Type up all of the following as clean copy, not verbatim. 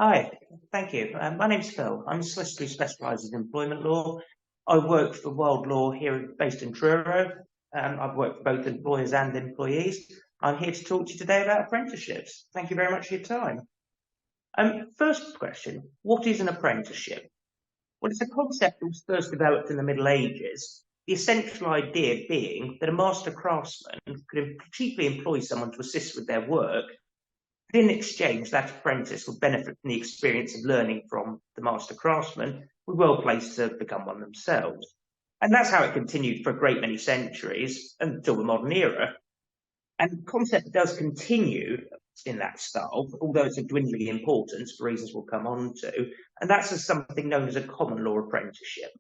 Hi, thank you. My name's Phil. I'm a solicitor who specialises in employment law. I work for Wild Law here based in Truro. I've worked for both employers and employees. I'm here to talk to you today about apprenticeships. Thank you very much for your time. First question, what is an apprenticeship? Well, it's a concept that was first developed in the Middle Ages. The essential idea being that a master craftsman could cheaply employ someone to assist with their work. In exchange, that apprentice would benefit from the experience of learning from the master craftsman, who were well placed to become one themselves. And that's how it continued for a great many centuries until the modern era. And the concept does continue in that style, although it's of dwindling importance for reasons we'll come on to, and that's as something known as a common law apprenticeship.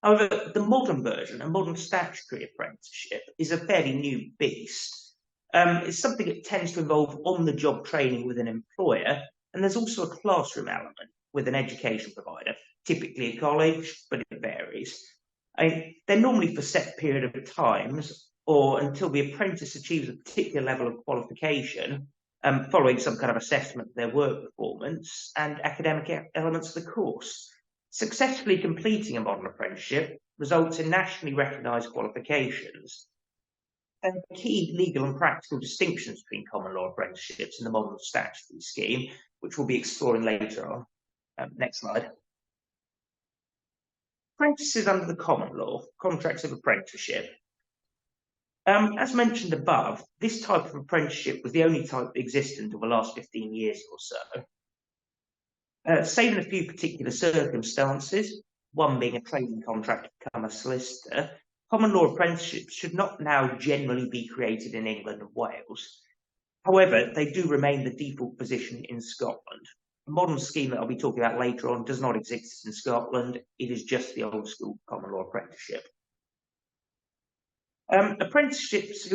However, the modern version, a modern statutory apprenticeship, is a fairly new beast. It's something that tends to involve on-the-job training with an employer, and there's also a classroom element with an education provider, typically a college, but it varies. They're normally for set period of times or until the apprentice achieves a particular level of qualification, following some kind of assessment of their work performance and academic elements of the course. Successfully completing a modern apprenticeship results in nationally recognised qualifications. And key legal and practical distinctions between common law apprenticeships and the modern statutory scheme, which we'll be exploring later on. Next slide. Apprentices under the common law, contracts of apprenticeship. As mentioned above, this type of apprenticeship was the only type that existed until the last 15 years or so. Save in a few particular circumstances, one being a training contract to become a solicitor, common law apprenticeships should not now generally be created in England and Wales. However, they do remain the default position in Scotland. The modern scheme that I'll be talking about later on does not exist in Scotland. It is just the old school common law apprenticeship. Apprentices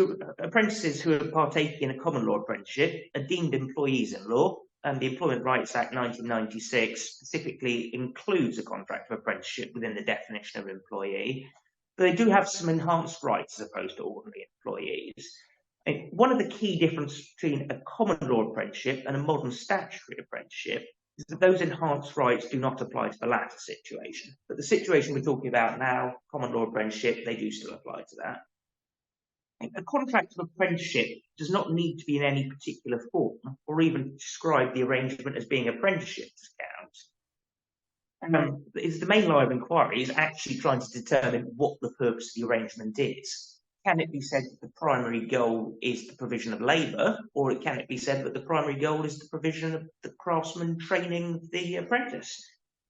who are partaking in a common law apprenticeship are deemed employees in law, and the Employment Rights Act 1996 specifically includes a contract of apprenticeship within the definition of employee, but they do have some enhanced rights as opposed to ordinary employees. One of the key differences between a common law apprenticeship and a modern statutory apprenticeship is that those enhanced rights do not apply to the latter situation. But the situation we're talking about now, common law apprenticeship, they do still apply to that. A contract of apprenticeship does not need to be in any particular form or even describe the arrangement as being apprenticeship discount. Is the main line of inquiry is actually trying to determine what the purpose of the arrangement is. Can it be said that the primary goal is the provision of labour, or can it be said that the primary goal is the provision of the craftsman training the apprentice?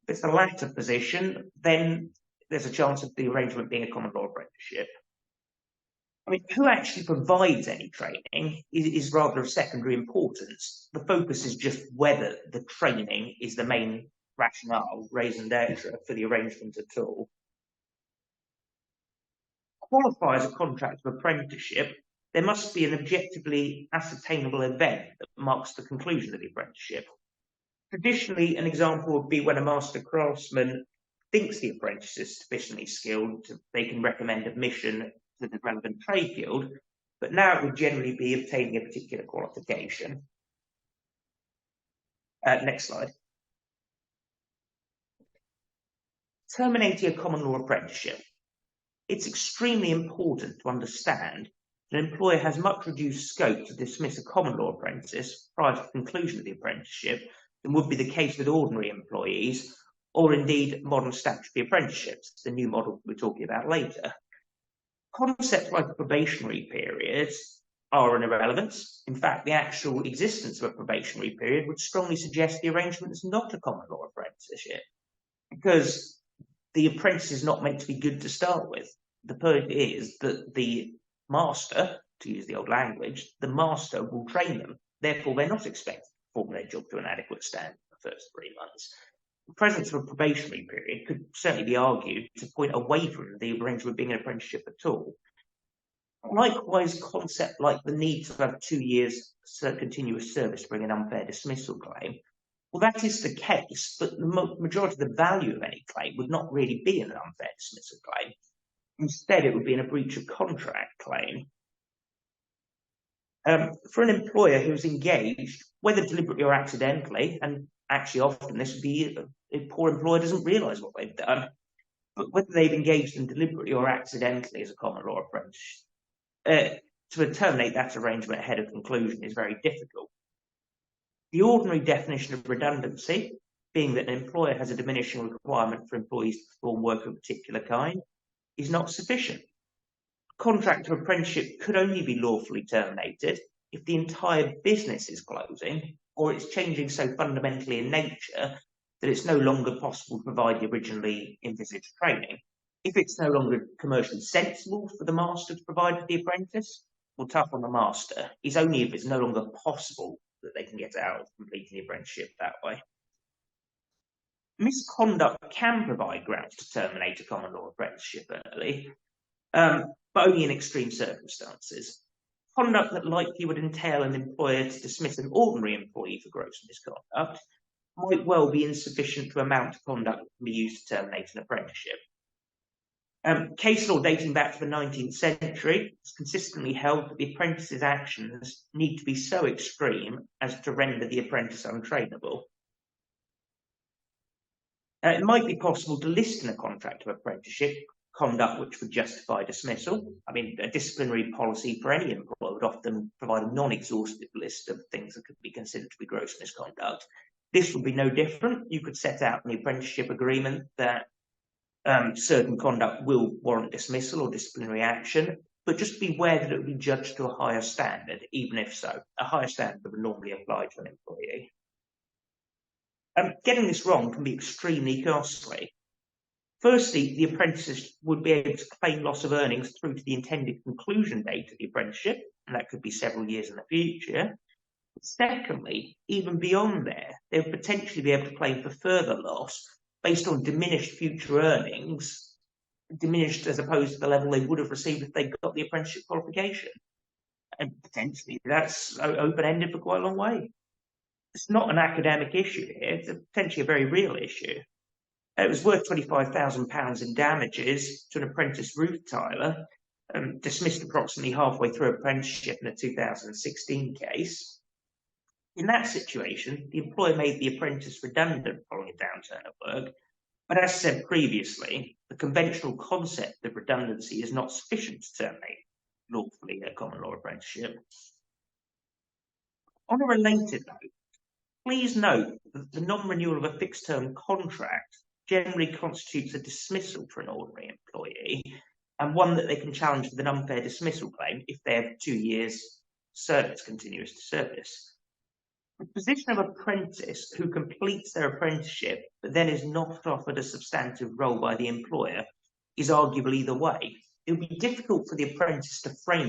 If it's the latter position, then there's a chance of the arrangement being a common law apprenticeship. I mean, who actually provides any training is rather of secondary importance. The focus is just whether the training is the main rationale, raison d'etre, for the arrangement at all. To qualify as a contract of apprenticeship, there must be an objectively ascertainable event that marks the conclusion of the apprenticeship. Traditionally, an example would be when a master craftsman thinks the apprentice is sufficiently skilled, they can recommend admission to the relevant trade guild, but now it would generally be obtaining a particular qualification. Next slide. Terminating a common law apprenticeship. It's extremely important to understand that an employer has much reduced scope to dismiss a common law apprentice prior to the conclusion of the apprenticeship than would be the case with ordinary employees, or indeed modern statutory apprenticeships, the new model we're talking about later. Concepts like a probationary period are an irrelevance. In fact, the actual existence of a probationary period would strongly suggest the arrangement is not a common law apprenticeship, because the apprentice is not meant to be good to start with. The point is that the master, to use the old language, the master will train them. Therefore, they're not expected to perform their job to an adequate standard in the first 3 months. The presence of a probationary period could certainly be argued to point away from the arrangement being an apprenticeship at all. Likewise, concept like the need to have 2 years continuous service to bring an unfair dismissal claim, well, that is the case, but the majority of the value of any claim would not really be in an unfair dismissal claim. Instead, it would be in a breach of contract claim. For an employer who's engaged, whether deliberately or accidentally, and actually often this would be a poor employer doesn't realise what they've done, but whether they've engaged in deliberately or accidentally as a common law apprentice, to terminate that arrangement ahead of conclusion is very difficult. The ordinary definition of redundancy, being that an employer has a diminishing requirement for employees to perform work of a particular kind, is not sufficient. Contract of apprenticeship could only be lawfully terminated if the entire business is closing or it's changing so fundamentally in nature that it's no longer possible to provide the originally envisaged training. If it's no longer commercially sensible for the master to provide for the apprentice, well, tough on the master. It's only if it's no longer possible that they can get out of completing the apprenticeship that way. Misconduct can provide grounds to terminate a common law apprenticeship early, but only in extreme circumstances. Conduct that likely would entail an employer to dismiss an ordinary employee for gross misconduct might well be insufficient to amount to conduct that can be used to terminate an apprenticeship. Case law dating back to the 19th century has consistently held that the apprentice's actions need to be so extreme as to render the apprentice untrainable. It might be possible to list in a contract of apprenticeship conduct which would justify dismissal. I mean, a disciplinary policy for any employer would often provide a non-exhaustive list of things that could be considered to be gross misconduct. This would be no different. You could set out in the apprenticeship agreement that certain conduct will warrant dismissal or disciplinary action, but just be aware that it will be judged to a higher standard, even if so. A higher standard would normally apply to an employee. Getting this wrong can be extremely costly. Firstly, the apprentices would be able to claim loss of earnings through to the intended conclusion date of the apprenticeship, and that could be several years in the future. Secondly, even beyond there, they would potentially be able to claim for further loss based on diminished future earnings, diminished as opposed to the level they would have received if they got the apprenticeship qualification. And potentially that's open-ended for quite a long way. It's not an academic issue here, it's potentially a very real issue. It was worth £25,000 in damages to an apprentice roof tiler, dismissed approximately halfway through apprenticeship in a 2016 case. In that situation, the employer made the apprentice redundant following a downturn at work, but as said previously, the conventional concept of redundancy is not sufficient to terminate lawfully a common law apprenticeship. On a related note, please note that the non-renewal of a fixed-term contract generally constitutes a dismissal for an ordinary employee, and one that they can challenge with an unfair dismissal claim if they have 2 years continuous service. The position of apprentice who completes their apprenticeship but then is not offered a substantive role by the employer is arguable either way. It would be difficult for the apprentice to frame